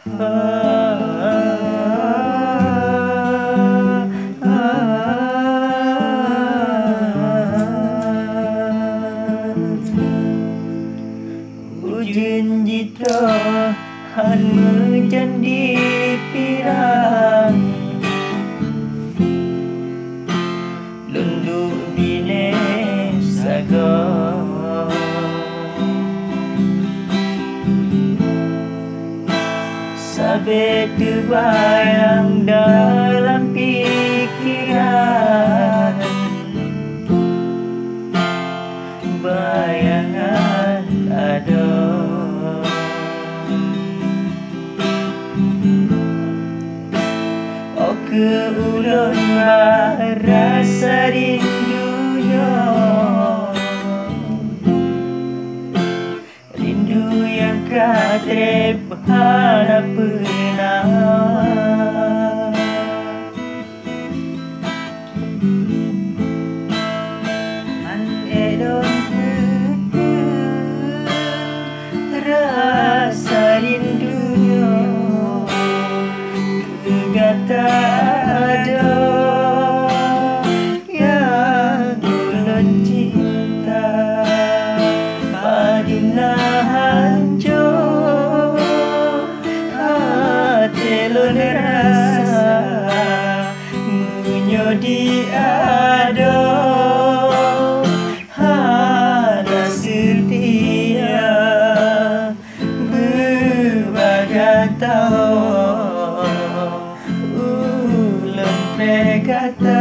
Ujun jito han menjadi pirang lunduk bine sago sabe terbayang dalam pikiran, bayangan ada. Oh ke ulun rasa rindunya, rindu yang katre berharap pernah. An edon rasa rindunya kegata ada yang ulun cinta padina hancur hati ulun rasa menyodi ada hana setia berbagai tahun ulun berkata